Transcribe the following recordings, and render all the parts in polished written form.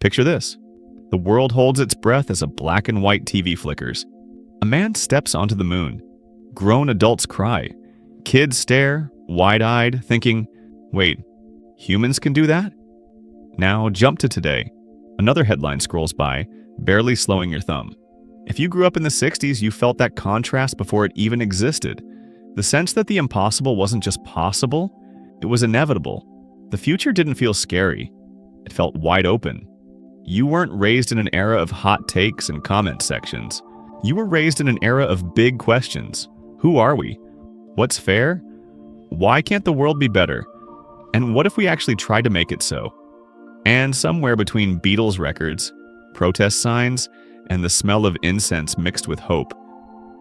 Picture this. The world holds its breath as a black and white TV flickers. A man steps onto the moon. Grown adults cry. Kids stare, wide-eyed, thinking, wait, humans can do that? Now jump to today. Another headline scrolls by, barely slowing your thumb. If you grew up in the 60s, you felt that contrast before it even existed. The sense that the impossible wasn't just possible, it was inevitable. The future didn't feel scary. It felt wide open. You weren't raised in an era of hot takes and comment sections. You were raised in an era of big questions. Who are we? What's fair? Why can't the world be better? And what if we actually tried to make it so? And somewhere between Beatles records, protest signs, and the smell of incense mixed with hope,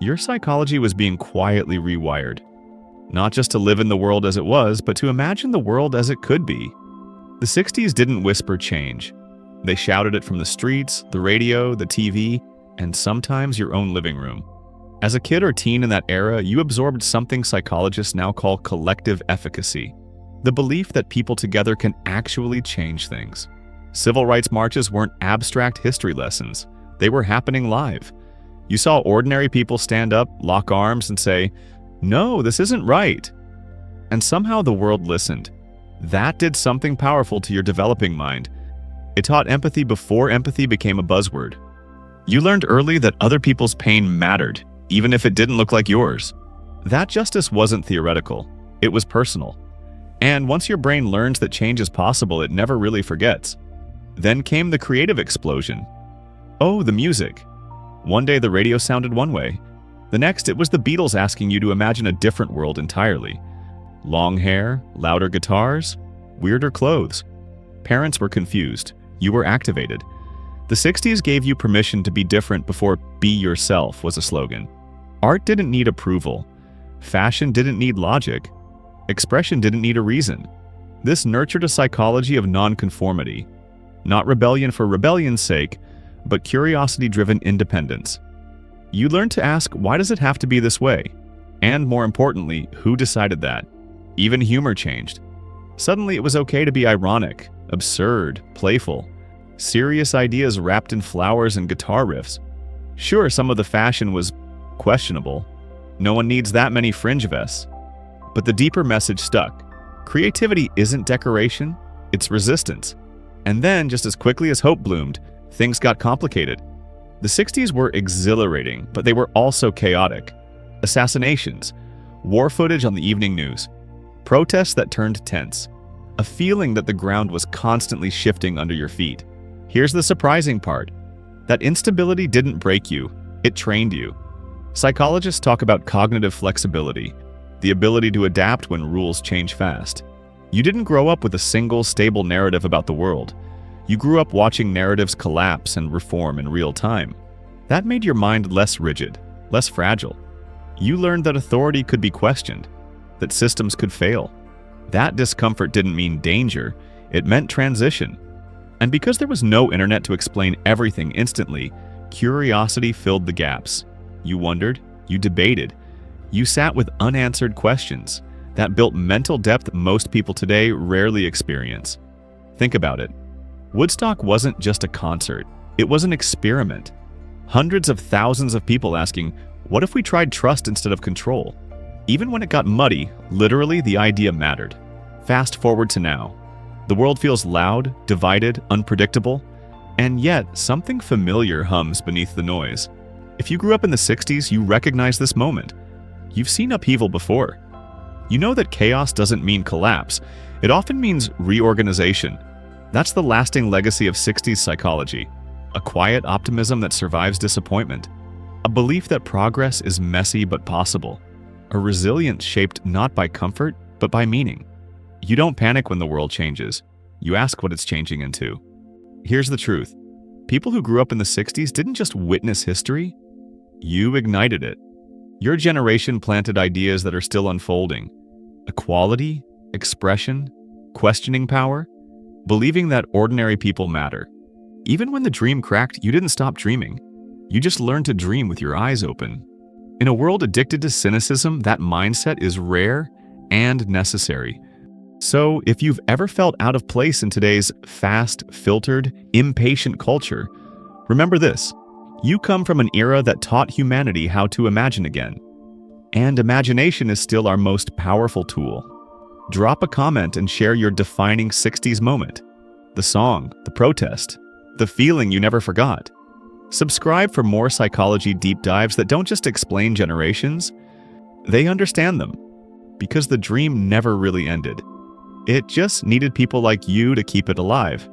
your psychology was being quietly rewired. Not just to live in the world as it was, but to imagine the world as it could be. The 60s didn't whisper change. They shouted it from the streets, the radio, the TV, and sometimes your own living room. As a kid or teen in that era, you absorbed something psychologists now call collective efficacy, the belief that people together can actually change things. Civil rights marches weren't abstract history lessons. They were happening live. You saw ordinary people stand up, lock arms, and say, "No, this isn't right." And somehow the world listened. That did something powerful to your developing mind. It taught empathy before empathy became a buzzword. You learned early that other people's pain mattered, even if it didn't look like yours. That justice wasn't theoretical. It was personal. And once your brain learns that change is possible, it never really forgets. Then came the creative explosion. Oh, the music. One day the radio sounded one way. The next, it was the Beatles asking you to imagine a different world entirely. Long hair, louder guitars, weirder clothes. Parents were confused. You were activated. The 60s gave you permission to be different before "be yourself" was a slogan. Art didn't need approval. Fashion didn't need logic. Expression didn't need a reason. This nurtured a psychology of nonconformity. Not rebellion for rebellion's sake, but curiosity-driven independence. You learned to ask, why does it have to be this way? And more importantly, who decided that? Even humor changed. Suddenly it was okay to be ironic, absurd, playful. Serious ideas wrapped in flowers and guitar riffs. Sure, some of the fashion was questionable. No one needs that many fringe vests. But the deeper message stuck. Creativity isn't decoration, it's resistance. And then, just as quickly as hope bloomed, things got complicated. The 60s were exhilarating, but they were also chaotic. Assassinations, war footage on the evening news, protests that turned tense, a feeling that the ground was constantly shifting under your feet. Here's the surprising part. That instability didn't break you, it trained you. Psychologists talk about cognitive flexibility, the ability to adapt when rules change fast. You didn't grow up with a single stable narrative about the world. You grew up watching narratives collapse and reform in real time. That made your mind less rigid, less fragile. You learned that authority could be questioned, that systems could fail. That discomfort didn't mean danger, it meant transition. And because there was no internet to explain everything instantly, curiosity filled the gaps. You wondered, you debated, you sat with unanswered questions. That built mental depth most people today rarely experience. Think about it. Woodstock wasn't just a concert, it was an experiment. Hundreds of thousands of people asking, what if we tried trust instead of control? Even when it got muddy, literally the idea mattered. Fast forward to now. The world feels loud, divided, unpredictable, and yet something familiar hums beneath the noise. If you grew up in the 60s, you recognize this moment. You've seen upheaval before. You know that chaos doesn't mean collapse. It often means reorganization. That's the lasting legacy of 60s psychology. A quiet optimism that survives disappointment. A belief that progress is messy but possible. A resilience shaped not by comfort, but by meaning. You don't panic when the world changes. You ask what it's changing into. Here's the truth. People who grew up in the 60s didn't just witness history. You ignited it. Your generation planted ideas that are still unfolding. Equality, expression, questioning power, believing that ordinary people matter. Even when the dream cracked, you didn't stop dreaming. You just learned to dream with your eyes open. In a world addicted to cynicism, that mindset is rare and necessary. So, if you've ever felt out of place in today's fast, filtered, impatient culture, remember this: you come from an era that taught humanity how to imagine again. And imagination is still our most powerful tool. Drop a comment and share your defining 60s moment. The song, the protest, the feeling you never forgot. Subscribe for more psychology deep dives that don't just explain generations, they understand them. Because the dream never really ended. It just needed people like you to keep it alive.